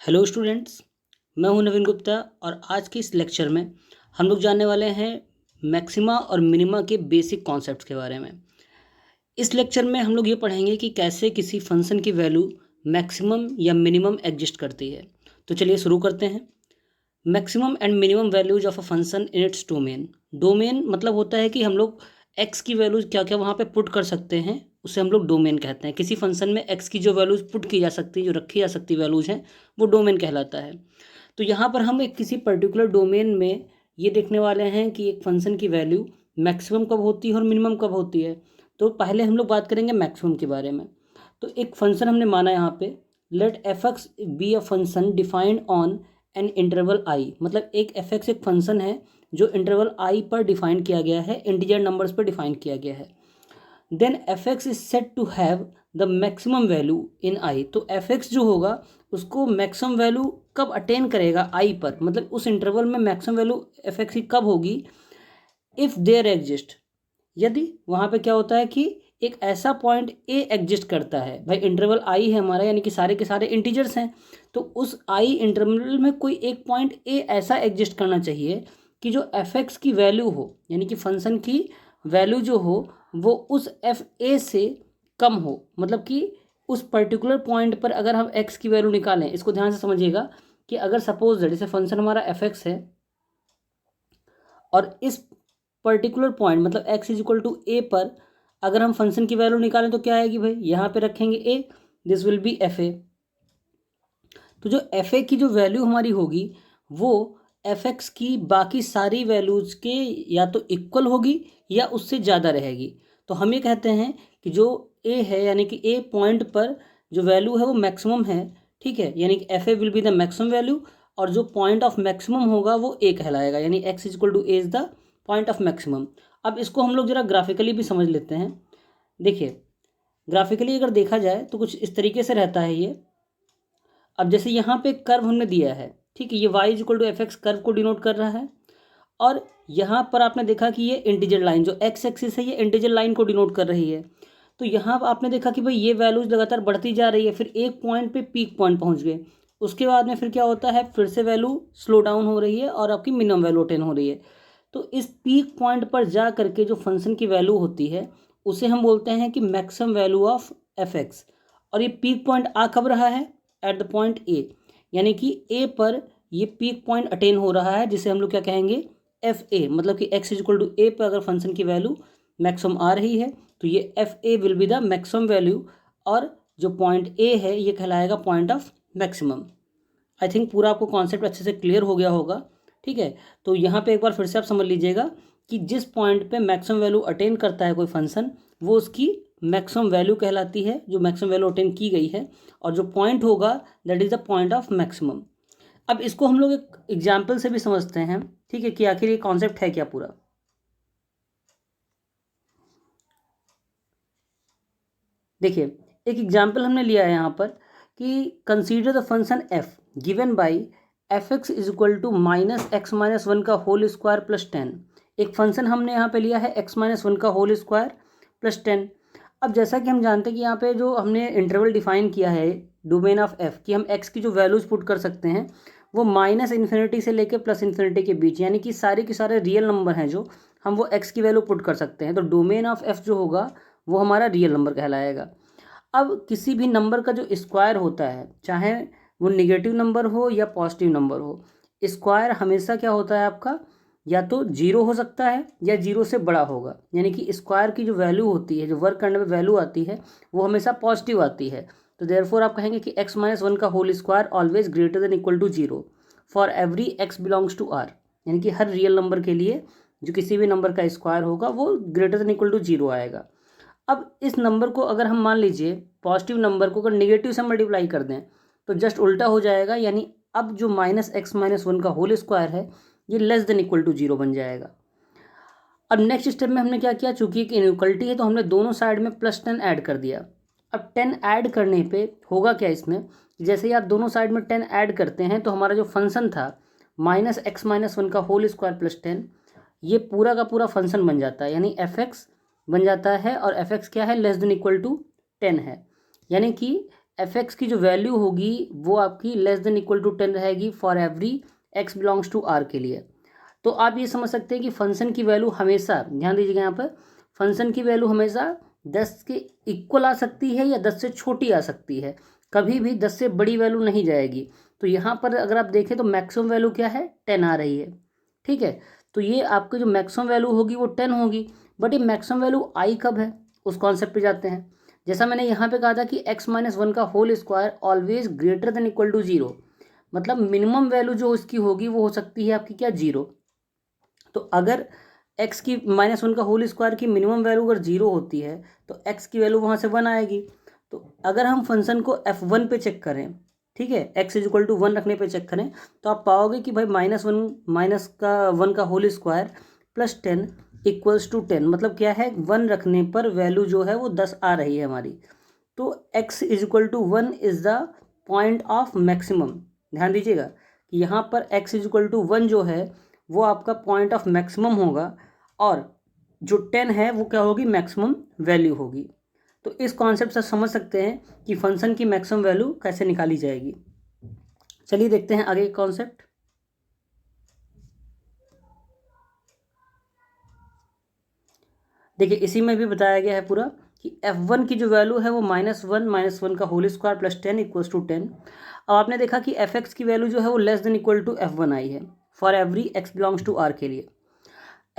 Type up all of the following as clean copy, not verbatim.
Hello students, मैं हूं नवीन गुप्ता और आज के इस लेक्चर में हम लोग जानने वाले हैं मैक्सिमा और मिनिमा के बेसिक कॉन्सेप्ट्स के बारे में। इस लेक्चर में हम लोग ये पढ़ेंगे कि कैसे किसी फंक्शन की वैल्यू मैक्सिमम या मिनिमम एग्जिस्ट करती है। तो चलिए शुरू करते हैं। Maximum and minimum values of a function in its domain. Domain मतलब होता है कि हम लोग एक्स की वैल्यूज क्या क्या वहाँ पे पुट कर सकते हैं, उसे हम लोग डोमेन कहते हैं। किसी फंक्शन में एक्स की जो वैल्यूज पुट की जा सकती है, जो रखी जा सकती वैल्यूज हैं, वो डोमेन कहलाता है। तो यहाँ पर हम एक किसी पर्टिकुलर डोमेन में ये देखने वाले हैं कि एक फंक्शन की वैल्यू मैक्सिमम कब होती है और मिनिमम कब होती है। तो पहले हम लोग बात करेंगे मैक्सिमम के बारे में। तो एक फंक्शन हमने माना यहाँ पे, let f x be a function defined on an interval I. मतलब एक एफ एक्स एक फंक्शन है जो इंटरवल आई पर डिफाइन किया गया है, इंटीजर नंबर्स पर डिफाइन किया गया है। Then f x is set to have the maximum value in I. तो एफ एक्स जो होगा उसको मैक्सिमम वैल्यू कब अटेन करेगा आई पर, मतलब उस इंटरवल में मैक्सिमम वैल्यू एफ एक्स की कब होगी, इफ़ देयर एग्जिस्ट, यदि वहाँ पे क्या होता है कि एक ऐसा पॉइंट ए एग्जिस्ट करता है। भाई इंटरवल आई है हमारा, यानी कि सारे के सारे इंटीजर्स हैं, तो उस आई इंटरवल में कोई एक पॉइंट ए ऐसा एग्जिस्ट करना चाहिए कि जो एफ एक्स की वैल्यू हो, यानी कि फंक्शन की वैल्यू जो हो वो उस एफ ए से कम हो। मतलब कि उस पर्टिकुलर पॉइंट पर अगर हम एक्स की वैल्यू निकालें, इसको ध्यान से समझिएगा कि अगर सपोज जैसे फंक्शन हमारा एफ एक्स है और इस पर्टिकुलर पॉइंट मतलब x इज इक्वल टू ए पर अगर हम फंक्शन की वैल्यू निकालें तो क्या आएगी भाई, यहाँ पे रखेंगे a, this will be F A. तो जो एफ ए की जो वैल्यू हमारी होगी वो एफ एक्स की बाकी सारी वैल्यूज़ के या तो इक्वल होगी या उससे ज़्यादा रहेगी। तो हम ये कहते हैं कि जो ए है, यानी कि ए पॉइंट पर जो वैल्यू है वो मैक्सिमम है, ठीक है, यानी कि F A will be the maximum value, और जो पॉइंट ऑफ मैक्सिमम होगा वो ए कहलाएगा, यानी x is equal to a is the point of maximum. अब इसको हम लोग जरा ग्राफिकली भी समझ लेते हैं। देखिए, ग्राफिकली अगर देखा जाए तो कुछ इस तरीके से रहता है ये। अब जैसे यहाँ पे कर्व हमने दिया है, ठीक है, ये y is equal to f x curve को डिनोट कर रहा है, और यहाँ पर आपने देखा कि ये इंटीजर लाइन जो x एक्सिस है ये इंटीजर लाइन को डिनोट कर रही है। तो यहाँ आपने देखा कि भाई ये वैल्यूज लगातार बढ़ती जा रही है, फिर एक पॉइंट पे पीक पॉइंट पहुँच गए, उसके बाद में फिर क्या होता है, फिर से वैल्यू स्लो डाउन हो रही है और आपकी मिनिमम वैल्यू अटेन हो रही है। तो इस पीक पॉइंट पर जा करके जो फंक्शन की वैल्यू होती है उसे हम बोलते हैं कि maximum value of f x. और ये पीक पॉइंट आ कब रहा है, एट द पॉइंट ए, यानी कि ए पर ये पीक पॉइंट अटेन हो रहा है, जिसे हम लोग क्या कहेंगे, एफ ए। मतलब कि एक्स इज इक्वल टू ए पर अगर फंक्शन की वैल्यू मैक्सिमम आ रही है तो ये F A will be the maximum value, और जो पॉइंट ए है ये कहलाएगा point of maximum. I think पूरा आपको कॉन्सेप्ट अच्छे से क्लियर हो गया होगा, ठीक है। तो यहाँ पे एक बार फिर से आप समझ लीजिएगा कि जिस पॉइंट पे मैक्सिमम वैल्यू अटेन करता है कोई फंक्शन, वो उसकी मैक्सिमम वैल्यू कहलाती है, जो मैक्सिमम वैल्यू अटेन की गई है, और जो पॉइंट होगा that is the point of maximum. अब इसको हम लोग एक एग्जाम्पल से भी समझते हैं, ठीक है, कि आखिर ये कॉन्सेप्ट है क्या पूरा। देखिए, एक एग्जाम्पल हमने लिया है यहाँ पर कि consider the function f given by f x is equal to minus x minus one का होल स्क्वायर प्लस 10। एक फंक्शन हमने यहाँ पे लिया है एक्स माइनस वन का होल स्क्वायर प्लस 10। अब जैसा कि हम जानते हैं कि यहाँ पे जो हमने इंटरवल डिफाइन किया है डोमेन ऑफ एफ, कि हम एक्स की जो वैल्यूज़ पुट कर सकते हैं वो माइनस इन्फिनिटी से लेकर प्लस इन्फिनिटी के बीच, यानी कि सारे के सारे रियल नंबर हैं जो हम वो एक्स की वैल्यू पुट कर सकते हैं। तो डोमेन ऑफ एफ जो होगा वो हमारा रियल नंबर कहलाएगा। अब किसी भी नंबर का जो स्क्वायर होता है, चाहे वो निगेटिव नंबर हो या पॉजिटिव नंबर हो, स्क्वायर हमेशा क्या होता है आपका, या तो जीरो हो सकता है या जीरो से बड़ा होगा। यानी कि स्क्वायर की जो वैल्यू होती है, जो वर्क करने में वैल्यू आती है, वो हमेशा पॉजिटिव आती है। तो देयरफॉर आप कहेंगे कि एक्स माइनस वन का whole square always greater than equal to zero for every x belongs to r. यानी कि हर रियल नंबर के लिए जो किसी भी नंबर का स्क्वायर होगा वो greater than equal to zero आएगा। अब इस नंबर को अगर हम मान लीजिए पॉजिटिव नंबर को अगर नेगेटिव से मल्टीप्लाई कर दें तो जस्ट उल्टा हो जाएगा, यानी अब जो माइनस एक्स माइनस वन का होल स्क्वायर है ये less than equal to zero बन जाएगा। अब नेक्स्ट स्टेप में हमने क्या किया, चूंकि एक इनइक्वलिटी है तो हमने दोनों साइड में प्लस 10 ऐड कर दिया। अब 10 ऐड करने पे होगा क्या, इसमें जैसे ही आप दोनों साइड में 10 ऐड करते हैं तो हमारा जो फंक्शन था माइनस एक्स माइनस वन का होल स्क्वायर प्लस 10, ये पूरा का पूरा फंक्शन बन जाता है, यानी एफ एक्स बन जाता है। और एफ एक्स क्या है, लेस देन इक्वल टू 10 है, यानी कि एफ एक्स की जो वैल्यू होगी वो आपकी लेस देन इक्वल टू 10 रहेगी for every x belongs to r के लिए। तो आप ये समझ सकते हैं कि फंक्शन की वैल्यू हमेशा, ध्यान दीजिएगा यहाँ पर, फंक्शन की वैल्यू हमेशा 10 के इक्वल आ सकती है या 10 से छोटी आ सकती है, कभी भी 10 से बड़ी वैल्यू नहीं जाएगी। तो यहाँ पर अगर आप देखें तो मैक्सिमम वैल्यू क्या है, 10 आ रही है। ठीक है, तो ये आपकी जो मैक्सिमम वैल्यू होगी वो 10 होगी। बट ये मैक्सिमम वैल्यू आई कब है, उस कॉन्सेप्ट पे जाते हैं। जैसा मैंने यहाँ पे कहा था कि x-1 का whole square always greater than equal to 0, मतलब मिनिमम वैल्यू जो उसकी होगी वो हो सकती है आपकी क्या, 0। तो अगर x की -1 का होल स्क्वायर की मिनिमम वैल्यू अगर 0 होती है तो x की वैल्यू वहाँ से 1 आएगी। तो अगर हम फंक्शन को f1 पे चेक करें, ठीक है, x इज इक्वल टू 1 रखने पे चेक करें, तो आप पाओगे कि भाई -1 का whole square plus 10 equals to 10, मतलब क्या है, 1 रखने पर वैल्यू जो है वो 10 आ रही है हमारी। तो x is equal to 1 is the point of maximum. ध्यान दीजिएगा कि यहाँ पर x इज इक्वल टू 1 जो है वो आपका पॉइंट ऑफ मैक्सिमम होगा, और जो 10 है वो क्या होगी, मैक्सिमम वैल्यू होगी। तो इस कॉन्सेप्ट से समझ सकते हैं कि फंक्शन की मैक्सिमम वैल्यू कैसे निकाली जाएगी। चलिए देखते हैं आगे कॉन्सेप्ट। देखिए इसी में भी बताया गया है पूरा कि f1 की जो वैल्यू है वो -1 का whole square plus 10 equals to 10। अब आपने देखा कि fx की वैल्यू जो है वो less than equal to f1 आई है for every x belongs to r के लिए।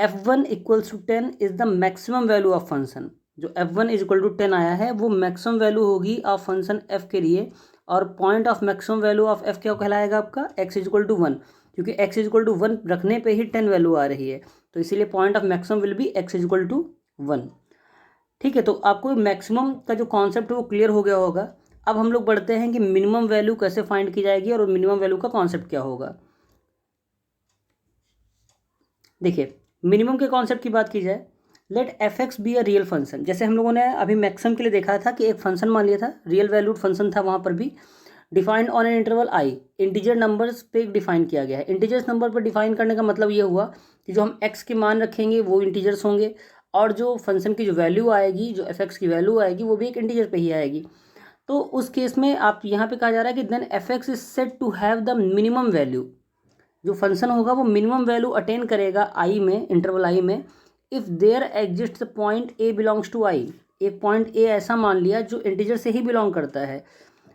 f1 equals to 10 is the maximum value of function. जो f1 इज इक्वल टू 10 आया है वो मैक्सिमम वैल्यू होगी ऑफ फंक्शन f के लिए, और point of maximum value of f क्या कहलाएगा आपका, x इज इक्वल टू 1, क्योंकि x इज इक्वल टू 1 रखने पे ही 10 वैल्यू आ रही है, तो इसीलिए point of maximum will be x is equal to 1। ठीक है, तो आपको मैक्सिमम का जो कॉन्सेप्ट है वो क्लियर हो गया होगा। अब हम लोग बढ़ते हैं कि मिनिमम वैल्यू कैसे फाइंड की जाएगी और मिनिमम वैल्यू का कॉन्सेप्ट क्या होगा। देखिए मिनिमम के कॉन्सेप्ट की बात की जाए, let f x be a real function. जैसे हम लोगों ने अभी मैक्सिमम के लिए देखा था कि एक फंक्शन मान लिया था, रियल वैल्यूड फंक्शन था, वहाँ पर भी defined on an interval I, integer numbers पे डिफाइन किया गया है। इंटीजर्स नंबर पर डिफाइन करने का मतलब ये हुआ कि जो हम एक्स के मान रखेंगे वो इंटीजर्स होंगे, और जो फंक्शन की जो वैल्यू आएगी, जो एफ एक्स की वैल्यू आएगी, वो भी एक इंटीजर पे ही आएगी। तो उस केस में आप यहाँ पे कहा जा रहा है कि then f x is said to have the minimum value. जो फंक्शन होगा वो मिनिमम वैल्यू अटेन करेगा आई में, इंटरवल आई में, if there exist the point a belongs to I. एक पॉइंट ए ऐसा मान लिया जो इंटीजर से ही बिलोंग करता है,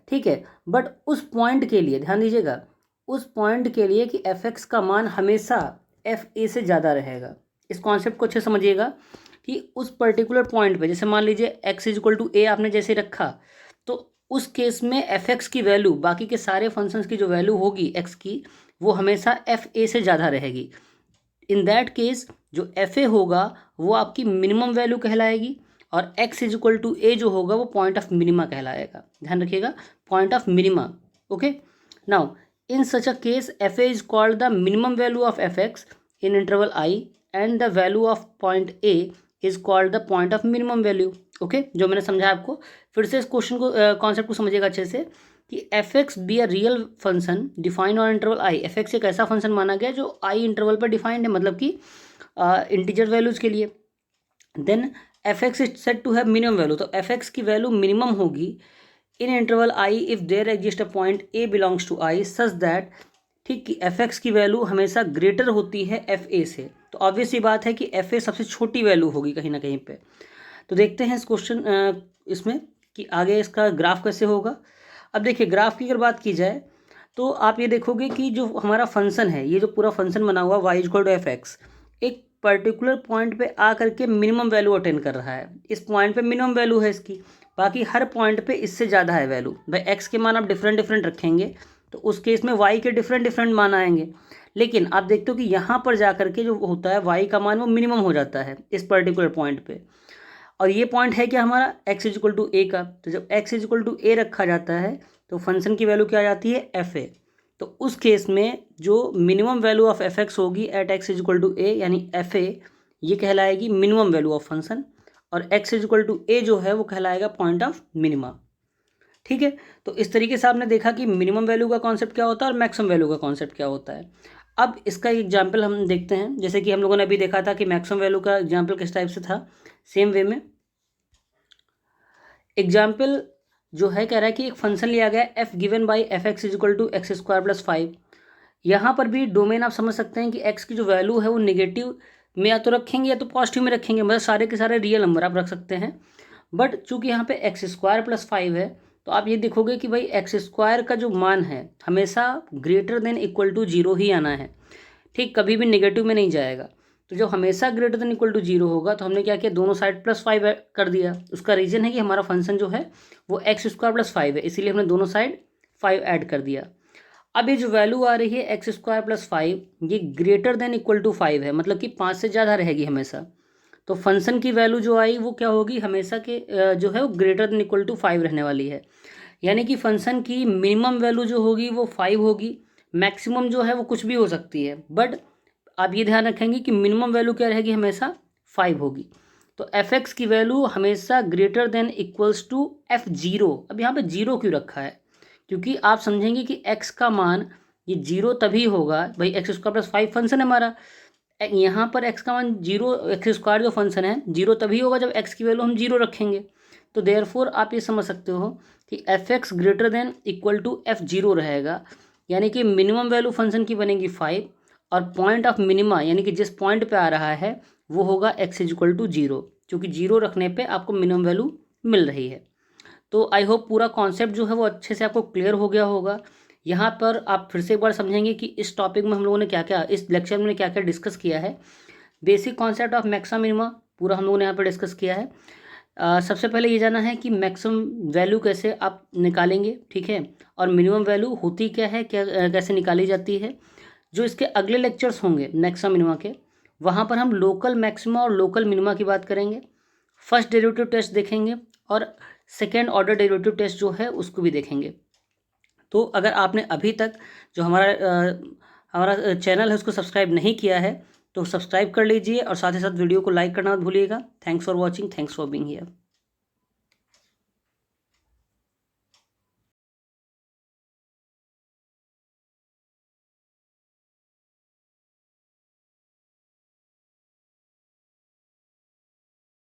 ठीक है, बट उस पॉइंट के लिए ध्यान दीजिएगा, उस पॉइंट के लिए कि एफ एक्स का मान हमेशा एफ ए से ज़्यादा रहेगा। इस कॉन्सेप्ट को अच्छे समझिएगा कि उस पर्टिकुलर पॉइंट पे, जैसे मान लीजिए एक्स इज इक्वल टू ए आपने जैसे रखा, तो उस केस में एफ एक्स की वैल्यू, बाकी के सारे फंक्शंस की जो वैल्यू होगी एक्स की, वो हमेशा एफ ए से ज़्यादा रहेगी। इन दैट केस जो एफ ए होगा वो आपकी मिनिमम वैल्यू कहलाएगी, और x is equal to a जो होगा वो पॉइंट ऑफ मिनिमा कहलाएगा। ध्यान रखिएगा, point of minima. Okay, now in such a case F A is called the minimum value of f x in interval I, and the value of point A is called the point of minimum value. Okay, जो मैंने समझा आपको, फिर से इस question को concept को समझिएगा अच्छे से कि f x be a real function defined on interval I. F x एक ऐसा फंक्शन माना गया जो आई इंटरवल पर डिफाइंड है, मतलब कि इंटीजर वैल्यूज के लिए। Then f x is said to have minimum value, तो एफ एक्स की वैल्यू मिनिमम होगी in interval I if there exist a point a belongs to I such that, ठीक, कि एफ एक्स की value हमेशा greater होती है F A से। तो ऑब्वियस सी बात है कि एफ ए सबसे छोटी वैल्यू होगी कहीं ना कहीं पे। तो देखते हैं इस क्वेश्चन इसमें कि आगे इसका ग्राफ कैसे होगा। अब देखिए ग्राफ की अगर बात की जाए तो आप ये देखोगे कि जो हमारा फंक्शन है, ये जो पूरा फंक्शन बना हुआ y equal to f x, एक पर्टिकुलर पॉइंट पे आ करके मिनिमम वैल्यू अटेन कर रहा है। इस पॉइंट पे मिनिमम वैल्यू है इसकी, बाकी हर पॉइंट पे इससे ज़्यादा है वैल्यू। भाई एक्स के मान आप डिफरेंट डिफरेंट रखेंगे तो उस केस में वाई के डिफरेंट डिफरेंट मान आएंगे, लेकिन आप देखते हो कि यहाँ पर जा करके जो होता है वाई का मान वो मिनिमम हो जाता है इस पर्टिकुलर पॉइंट पे। और ये पॉइंट है क्या हमारा, एक्स इज इक्वल टू ए का। तो जब एक्स इज इक्वल टू ए रखा जाता है तो फंक्शन की वैल्यू क्या आ जाती है, एफ ए। तो उस केस में जो minimum value of f x होगी at x is equal to a, यानी एफ ए, ये कहलाएगी मिनिमम वैल्यू ऑफ फंक्शन, और x is equal to a जो है वो कहलाएगा पॉइंट ऑफ मिनिमा। ठीक है, तो इस तरीके से आपने देखा कि मिनिमम वैल्यू का कॉन्सेप्ट क्या होता है और मैक्सिमम वैल्यू का कॉन्सेप्ट क्या होता है। अब इसका एग्जाम्पल हम देखते हैं, जैसे कि हम लोगों ने अभी देखा था कि मैक्सिमम वैल्यू का एग्जाम्पल किस टाइप से था, सेम वे में एग्जाम्पल जो है कह रहा है कि एक फंक्शन लिया गया f given by f x is equal to x square plus 5। यहाँ पर भी डोमेन आप समझ सकते हैं कि एक्स की जो वैल्यू है वो नेगेटिव में या तो रखेंगे या तो पॉजिटिव में रखेंगे, मतलब सारे के सारे रियल नंबर आप रख सकते हैं। बट चूंकि यहाँ पे एक्स स्क्वायर प्लस 5 है तो आप ये देखोगे कि भाई एक्स स्क्वायर का जो मान है हमेशा ग्रेटर देन इक्वल टू 0 ही आना है, ठीक, कभी भी नेगेटिव में नहीं जाएगा। तो जो हमेशा ग्रेटर देन इक्वल टू 0 होगा तो हमने क्या किया, दोनों साइड प्लस 5 कर दिया। उसका रीज़न है कि हमारा फंक्शन जो है वो एक्स स्क्वायर प्लस 5 है, इसीलिए हमने दोनों साइड 5 ऐड कर दिया। अब ये जो वैल्यू आ रही है एक्स स्क्वायर प्लस 5, ये ग्रेटर देन इक्वल टू 5 है, मतलब कि 5 से ज़्यादा रहेगी हमेशा। तो फंक्शन की वैल्यू जो आई वो क्या होगी, हमेशा के जो है वो ग्रेटर देन इक्वल टू 5 रहने वाली है। यानी कि फंक्शन की मिनिमम वैल्यू जो होगी वो 5 होगी, मैक्सिमम जो है वो कुछ भी हो सकती है, बट आप ये ध्यान रखेंगे कि मिनिमम वैल्यू क्या रहेगी, हमेशा 5 होगी। तो एफ एक्स की वैल्यू हमेशा greater than equals to f zero. अब यहाँ पे जीरो क्यों रखा है, क्योंकि आप समझेंगे कि एक्स का मान ये जीरो तभी होगा, भाई एक्स स्क्वायर प्लस 5 फंक्शन है हमारा, यहाँ पर एक्स का मान जीरो, एक्स स्क्वायर जो फंक्शन है जीरो तभी होगा जब एक्स की वैल्यू हम जीरो रखेंगे। तो देयरफॉर आप ये समझ सकते हो कि f x greater than equal to f zero रहेगा, यानी कि मिनिमम वैल्यू फंक्शन की बनेगी 5 और पॉइंट ऑफ मिनिमा यानी कि जिस पॉइंट पे आ रहा है वो होगा एक्स इज इक्वल टू 0, क्योंकि 0 रखने पे आपको मिनिमम वैल्यू मिल रही है। तो आई होप पूरा कॉन्सेप्ट जो है वो अच्छे से आपको क्लियर हो गया होगा। यहाँ पर आप फिर से एक बार समझेंगे कि इस टॉपिक में हम लोगों ने क्या क्या, इस लेक्चर में क्या क्या डिस्कस किया है। Basic concept of maximum minima पूरा हम लोगों ने यहाँ पर डिस्कस किया है। सबसे पहले ये जाना है कि मैक्सिमम वैल्यू कैसे आप निकालेंगे, ठीक है, और मिनिमम वैल्यू होती क्या है, क्या कैसे निकाली जाती है। जो इसके अगले लेक्चर्स होंगे मैक्सिमम मिनिमा के, वहाँ पर हम लोकल मैक्सिमा और लोकल मिनिमा की बात करेंगे, फर्स्ट डेरिवेटिव टेस्ट देखेंगे और सेकेंड ऑर्डर डेरिवेटिव टेस्ट जो है उसको भी देखेंगे। तो अगर आपने अभी तक जो हमारा चैनल है उसको सब्सक्राइब नहीं किया है तो सब्सक्राइब कर लीजिए और साथ ही साथ वीडियो को लाइक करना मत भूलिएगा। Thanks for watching, thanks for being here.